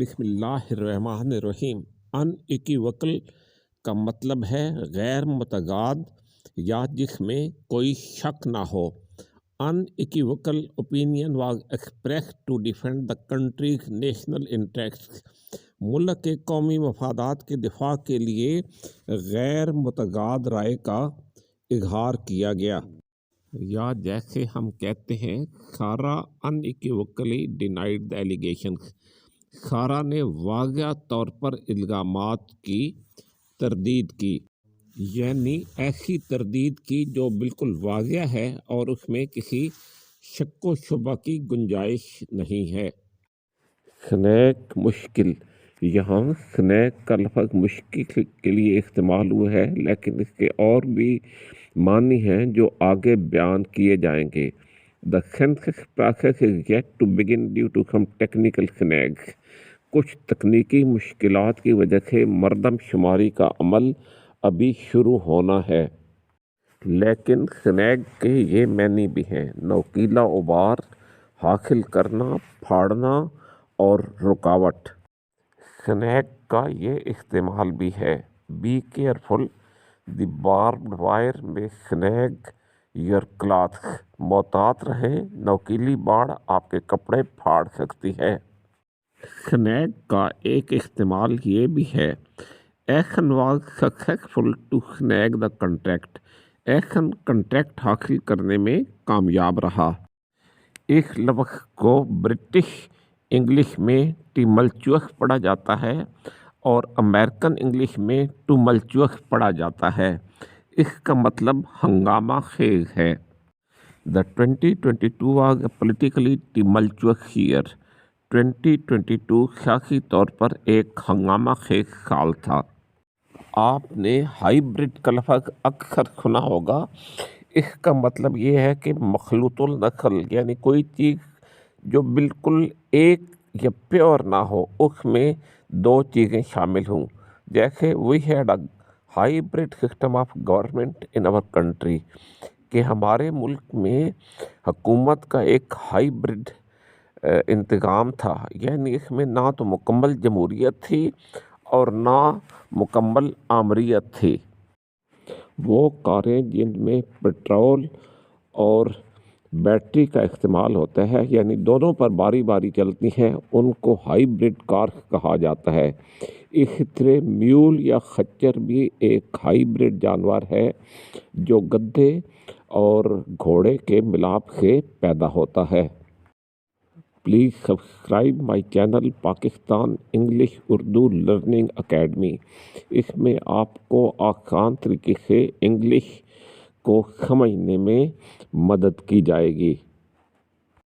بسم اللہ الرحمن الرحیم۔ ان ایکیوکل کا مطلب ہے غیر متضاد یا جس میں کوئی شک نہ ہو۔ An unequivocal opinion was expressed to defend the country's national interest. ملک کے قومی مفادات کے دفاع کے لیے غیر متضاد رائے کا اظہار کیا گیا۔ یا جیسے ہم کہتے ہیں سارا ان ایکیوکلی ڈینائڈ دا ایلیگیشنز۔ سارا نے واضح طور پر الزامات کی تردید کی، یعنی ایسی تردید کی جو بالکل واضح ہے اور اس میں کسی شک و شبہ کی گنجائش نہیں ہے۔ سنیک مشکل، یہاں سنیک کا لفظ مشکل کے لیے استعمال ہوا ہے، لیکن اس کے اور بھی معنی ہیں جو آگے بیان کیے جائیں گے۔ The census process is yet to begin due to some technical snags۔ کچھ تکنیکی مشکلات کی وجہ سے مردم شماری کا عمل ابھی شروع ہونا ہے۔ لیکن سنیگ کے یہ معنی بھی ہیں: نوکیلا غبار، حاصل کرنا، پھاڑنا اور رکاوٹ۔ سنیگ کا یہ استعمال بھی ہے: بی کیئرفل، دی باربڈ وائر میں سنیگ یور کلاتھس۔ محتاط رہیں، نوکیلی باڑ آپ کے کپڑے پھاڑ سکتی ہے۔ سنیگ کا ایک استعمال یہ بھی ہے: Essen was successful to snag the contract. Essen contract حاصل کرنے میں کامیاب رہا۔ اس لفظ کو برٹش انگلش میں ٹیملچوس پڑھا جاتا ہے اور امریکن انگلش میں ٹوملچوس پڑھا جاتا ہے۔ اس کا مطلب ہنگامہ خیز ہے۔ The 2022 was a politically tumultuous year۔ 2022 سیاسی طور پر ایک ہنگامہ خیز سال تھا۔ آپ نے ہائیبرڈ کا لفظ اکثر سنا ہوگا۔ اس کا مطلب یہ ہے کہ مخلوط النسل، یعنی کوئی چیز جو بالکل ایک یا پیور نہ ہو، اس میں دو چیزیں شامل ہوں۔ جیسے we had a hybrid system of government in our country، کہ ہمارے ملک میں حکومت کا ایک ہائیبرڈ انتظام تھا، یعنی اس میں نہ تو مکمل جمہوریت تھی اور نہ مکمل آمریت تھی۔ وہ کاریں جن میں پیٹرول اور بیٹری کا استعمال ہوتا ہے، یعنی دونوں پر باری باری چلتی ہیں، ان کو ہائیبرڈ کار کہا جاتا ہے۔ اسی طرح میول یا خچر بھی ایک ہائیبرڈ جانور ہے جو گدھے اور گھوڑے کے ملاپ سے پیدا ہوتا ہے۔ Please subscribe my channel Pakistan English Urdu learning academy. اس میں آپ کو آسان طریقے سے انگلش کو سمجھنے میں مدد کی جائے گی۔